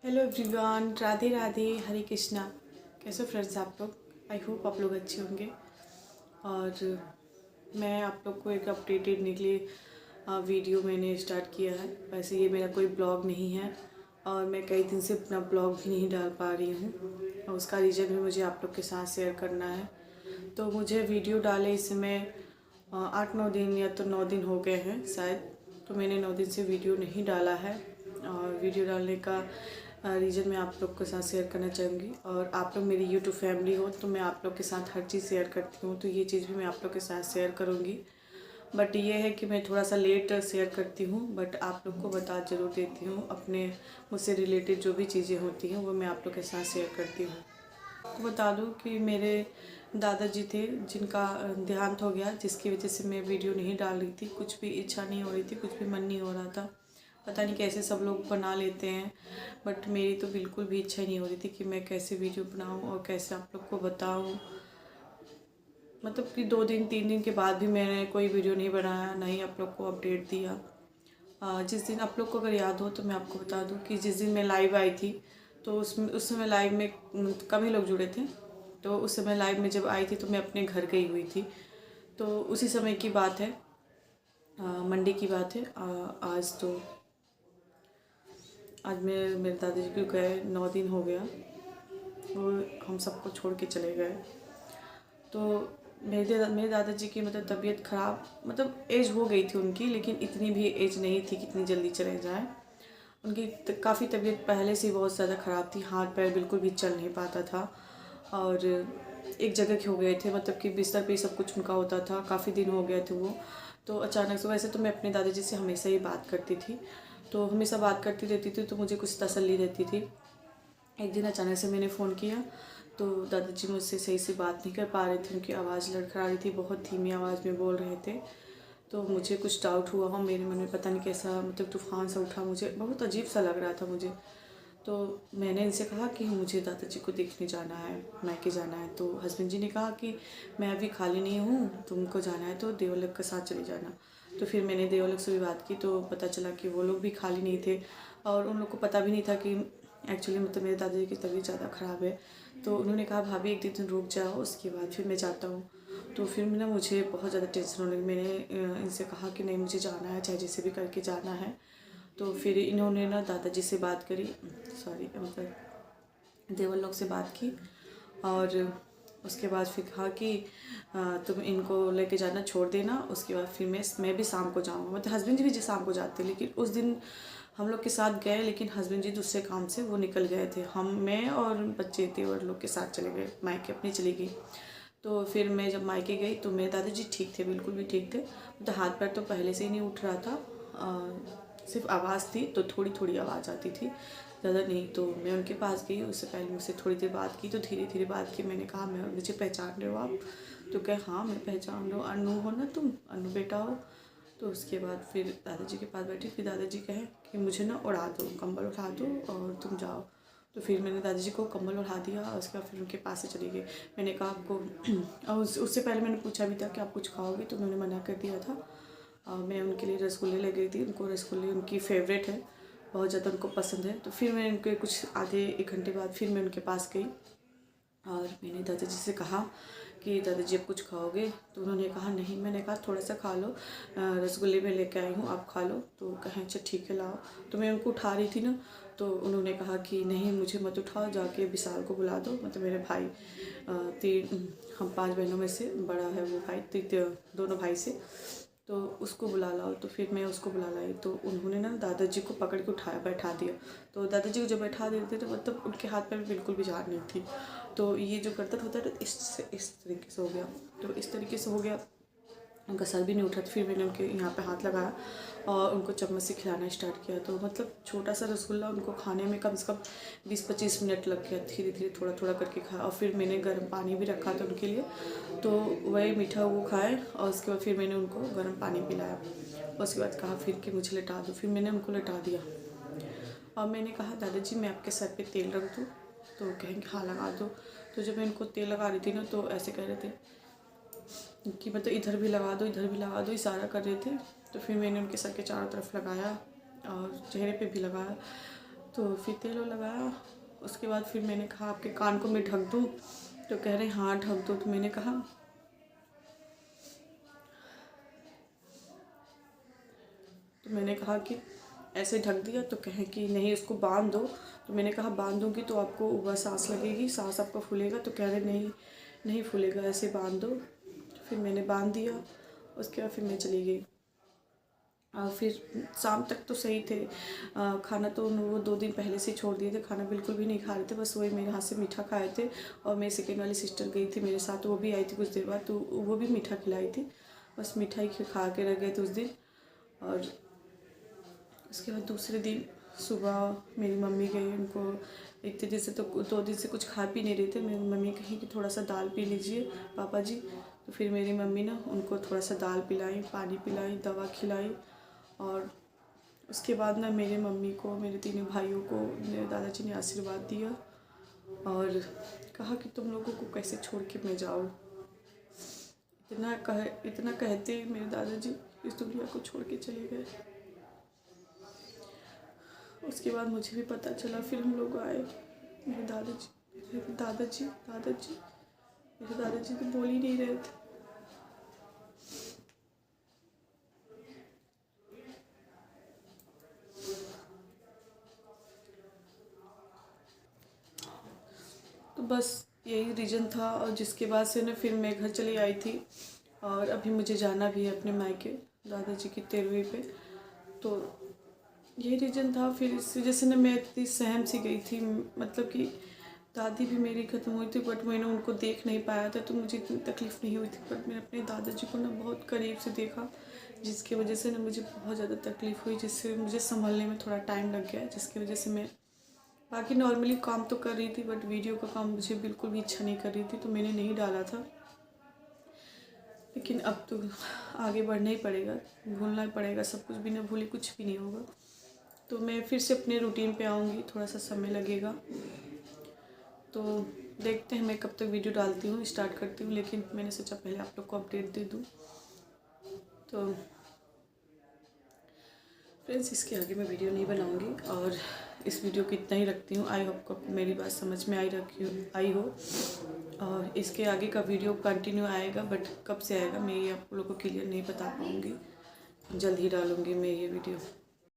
Hello everyone, Radhe Radhe, हरे कृष्णा। कैसे friends आप लोग? आई होप आप लोग अच्छे होंगे। और मैं आप लोग को एक अपडेट देने के लिए वीडियो मैंने स्टार्ट किया है। वैसे ये मेरा कोई ब्लॉग नहीं है और मैं कई दिन से अपना ब्लॉग भी नहीं डाल पा रही हूँ और उसका रीज़न भी मुझे आप लोग के साथ शेयर करना है। तो मुझे वीडियो डाले इस समय 8-9 दिन या तो 9 दिन हो गए हैं शायद। तो मैंने 9 दिन से वीडियो नहीं डाला है और वीडियो डालने का रीज़न मैं आप लोग के साथ शेयर करना चाहूँगी। और आप लोग मेरी यूट्यूब फैमिली हो तो मैं आप लोग के साथ हर चीज़ शेयर करती हूँ, तो ये चीज़ भी मैं आप लोग के साथ शेयर करूँगी। बट ये है कि मैं थोड़ा सा लेट शेयर करती हूँ, बट आप लोग को बता ज़रूर देती हूँ। अपने मुझसे रिलेटेड जो भी चीज़ें होती हैं वो मैं आप लोग के साथ शेयर करती हूँ। तो बता दूँ कि मेरे दादाजी थे जिनका देहांत हो गया, जिसकी वजह से मैं वीडियो नहीं डाल रही थी। कुछ भी इच्छा नहीं हो रही थी, कुछ भी मन नहीं हो रहा था। पता नहीं कैसे सब लोग बना लेते हैं, बट मेरी तो बिल्कुल भी इच्छा ही नहीं हो रही थी कि मैं कैसे वीडियो बनाऊं और कैसे आप लोग को बताऊं। मतलब कि 2 दिन 3 दिन के बाद भी मैंने कोई वीडियो नहीं बनाया, ना ही आप लोग को अपडेट दिया। जिस दिन आप लोग को अगर याद हो तो मैं आपको बता दूं कि जिस दिन मैं लाइव आई थी तो उस समय लाइव में कम ही लोग जुड़े थे। तो उस समय लाइव में जब आई थी तो मैं अपने घर गई हुई थी। तो उसी समय की बात है, मंडे की बात है। आज मेरे दादाजी को गए 9 दिन हो गया, वो हम सबको छोड़ के चले गए। तो मेरे दादाजी की मतलब तबीयत ख़राब, मतलब एज हो गई थी उनकी, लेकिन इतनी भी एज नहीं थी कि इतनी जल्दी चले जाएं। उनकी काफ़ी तबीयत पहले से ही बहुत ज़्यादा ख़राब थी, हाथ पैर बिल्कुल भी चल नहीं पाता था और एक जगह के हो गए थे। मतलब कि बिस्तर पे ही सब कुछ उनका होता था, काफ़ी दिन हो गए थे वो। तो अचानक से, वैसे तो मैं अपने दादाजी से हमेशा ही बात करती थी, तो हमेशा बात करती रहती थी, तो मुझे कुछ तसल्ली रहती थी। एक दिन अचानक से मैंने फ़ोन किया तो दादाजी मुझसे सही से बात नहीं कर पा रहे थे, उनकी आवाज़ लड़खड़ा रही थी, बहुत धीमी आवाज़ में बोल रहे थे। तो मुझे कुछ डाउट हुआ हो मेरे मन में, पता नहीं कैसा मतलब तूफ़ान सा उठा, मुझे बहुत अजीब सा लग रहा था मुझे। तो मैंने इनसे कहा कि मुझे दादाजी को देखने जाना है, मायके जाना है। तो हस्बैंड जी ने कहा कि मैं अभी खाली नहीं हूँ, तुमको जाना है तो देवलोक के साथ चले जाना। तो फिर मैंने देवलोक से भी बात की तो पता चला कि वो लोग भी खाली नहीं थे और उन लोग को पता भी नहीं था कि एक्चुअली मतलब मेरे दादाजी की तबीयत ज़्यादा ख़राब है। तो उन्होंने कहा भाभी एक दिन रुक जाओ, उसके बाद फिर मैं जाता हूँ। तो फिर ना मुझे बहुत ज़्यादा टेंशन होने लगी। मैंने इनसे कहा कि नहीं, मुझे जाना है, चाहे जैसे भी करके जाना है। तो फिर इन्होंने ना दादाजी से बात करी, सॉरी मतलब देवलोक से बात की और उसके बाद फिर कहा कि तुम इनको लेके जाना, छोड़ देना। उसके बाद फिर मैं भी शाम को जाऊँगा। मतलब हस्बैंड जी भी शाम को जाते, लेकिन उस दिन हम लोग के साथ गए, लेकिन हस्बैंड जी दूसरे काम से वो निकल गए थे। मैं और बच्चे देवर लोग के साथ चले गए, मायके अपनी चली गई। तो फिर मैं जब मायके गई तो मेरे दादाजी ठीक थे, बिल्कुल भी ठीक थे। मतलब हाथ पैर तो पहले से ही नहीं उठ रहा था, सिर्फ आवाज़ थी तो थोड़ी थोड़ी आवाज़ आती थी, ज़्यादा नहीं। तो मैं उनके पास गई, उससे पहले मुझसे थोड़ी देर बात की, तो धीरे धीरे बात की। मैंने कहा मैं मुझे पहचान रहे हो आप? तो कहे हाँ मैं पहचान रहा हूँ, अनु हो ना तुम, अनु बेटा हो। तो उसके बाद फिर दादाजी के पास बैठी, फिर दादाजी कहे कि मुझे ना उड़ा दो, कंबल उठा दो और तुम जाओ। तो फिर मैंने दादाजी को कंबल उठा दिया और उसके बाद फिर उनके पास से चली गई। मैंने कहा आपको और उससे पहले मैंने पूछा भी था कि आप कुछ खाओगे, तो उन्होंने मना कर दिया था। मैं उनके लिए रसगुल्ले ले गई थी, उनको रसगुल्ले उनकी फेवरेट है, बहुत ज़्यादा उनको पसंद है। तो फिर मैं उनके कुछ आधे 1 घंटे बाद फिर मैं उनके पास गई और मैंने दादाजी से कहा कि दादाजी आप कुछ खाओगे? तो उन्होंने कहा नहीं। मैंने कहा थोड़ा सा खा लो, रसगुल्ले में लेके आई हूँ, आप खा लो। तो कहें अच्छा ठीक है लाओ। तो मैं उनको उठा रही थी ना, तो उन्होंने कहा कि नहीं मुझे मत उठाओ, जाके विशाल को बुला दो, मतलब मेरे भाई, हम 5 बहनों में से बड़ा है वो भाई, दोनों भाई से, तो उसको बुला लाओ। तो फिर मैं उसको बुला लाई, तो उन्होंने ना दादाजी को पकड़ के उठाया, बैठा दिया। तो दादाजी को जब बैठा देते तो मतलब उनके हाथ पैर में बिल्कुल भी जान नहीं थी। तो ये जो करतब होता है इस तरीके से हो गया। तो इस तरीके से हो गया, उनका सर भी नहीं उठा। तो फिर मैंने उनके यहाँ पे हाथ लगाया और उनको चम्मच से खिलाना स्टार्ट किया। तो मतलब छोटा सा रसगुल्ला उनको खाने में कम से कम 20-25 मिनट लग गया। धीरे धीरे थोड़ा थोड़ा करके खाया और फिर मैंने गर्म पानी भी रखा था उनके लिए, तो वही मीठा वो खाए और उसके बाद फिर मैंने उनको गर्म पानी पिलाया। उसके बाद कहा फिर कि मुझे लिटा दो, फिर मैंने उनको लिटा दिया और मैंने कहा दादाजी मैं आपके सर पे तेल रख दूँ? तो कहेंगे हाँ लगा दो। तो जब मैं उनको तेल लगा रही थी ना, तो ऐसे कह रहे थे कि मतलब इधर भी लगा दो, इधर भी लगा दो, इशारा कर रहे थे। तो फिर मैंने उनके सर के चारों तरफ लगाया और चेहरे पे भी लगाया। तो फिर तेल लगाया। उसके बाद फिर मैंने कहा आपके कान को मैं ढक दूँ, तो कह रहे हाँ ढक दो। तो मैंने कहा कि ऐसे ढक दिया। तो कहें कि नहीं इसको बांध दो। तो मैंने कहा बांधूंगी तो आपको ऊपर सांस लगेगी, सांस आपका फूलेगा। तो कह रहे नहीं नहीं फूलेगा, ऐसे बांध दो। फिर मैंने बांध दिया। उसके बाद फिर मैं चली गई। फिर शाम तक तो सही थे। खाना तो वो 2 दिन पहले से छोड़ दिए थे, खाना बिल्कुल भी नहीं खा रहे थे, बस वही मेरे हाथ से मीठा खाए थे। और मेरी सेकेंड वाली सिस्टर गई थी मेरे साथ, वो भी आई थी कुछ देर बाद, तो वो भी मीठा खिलाई थी। बस मिठाई खा के रह गए थे उस दिन। और उसके बाद दूसरे दिन सुबह मेरी मम्मी गई, उनको इतने दिन से तो 2 दिन से कुछ खा पी नहीं रहे थे। मेरी मम्मी कही कि थोड़ा सा दाल पी लीजिए पापा जी। तो फिर मेरी मम्मी ना उनको थोड़ा सा दाल पिलाई, पानी पिलाई, दवा खिलाई। और उसके बाद ना मेरे मम्मी को, मेरे तीनों भाइयों को मेरे दादाजी ने आशीर्वाद दिया और कहा कि तुम लोगों को कैसे छोड़ के मैं जाऊँ। इतना कहते मेरे दादाजी इस दुनिया को छोड़ के चले गए। उसके बाद मुझे भी पता चला। फिर हम लोग आए, मेरे दादाजी तो बोल ही नहीं रहे थे। तो बस यही रीज़न था। और जिसके बाद से ना फिर मैं घर चली आई थी। और अभी मुझे जाना भी है अपने मायके दादाजी की 13वीं पे। तो यही रीज़न था। फिर इस वजह से ना मैं इतनी सहम सी गई थी। मतलब कि दादी भी मेरी ख़त्म हुई थी, बट मैंने उनको देख नहीं पाया था, तो मुझे इतनी तकलीफ़ नहीं हुई थी। बट मैंने अपने दादाजी को ना बहुत करीब से देखा, जिसकी वजह से ना मुझे बहुत ज़्यादा तकलीफ़ हुई, जिससे मुझे संभलने में थोड़ा टाइम लग गया। जिसकी वजह से मैं बाकी नॉर्मली काम तो कर रही थी, बट वीडियो का काम मुझे बिल्कुल भी इच्छा नहीं कर रही थी, तो मैंने नहीं डाला था। लेकिन अब तो आगे बढ़ना ही पड़ेगा, भूलना ही पड़ेगा सब कुछ। बिना भूले कुछ भी नहीं होगा। तो मैं फिर से अपने रूटीन पे आऊँगी, थोड़ा सा समय लगेगा। तो देखते हैं मैं कब तक वीडियो डालती हूँ, स्टार्ट करती हूँ। लेकिन मैंने सोचा पहले आप लोग को अपडेट दे दूँ। तो फ्रेंड्स, इसके आगे मैं वीडियो नहीं बनाऊँगी और इस वीडियो को इतना ही रखती हूँ। आई होप आपको मेरी बात समझ में आई हो। और इसके आगे का वीडियो कंटिन्यू आएगा, बट कब से आएगा मैं ये आप लोगों को क्लियर नहीं बता पाऊँगी। जल्द ही डालूँगी मैं ये वीडियो।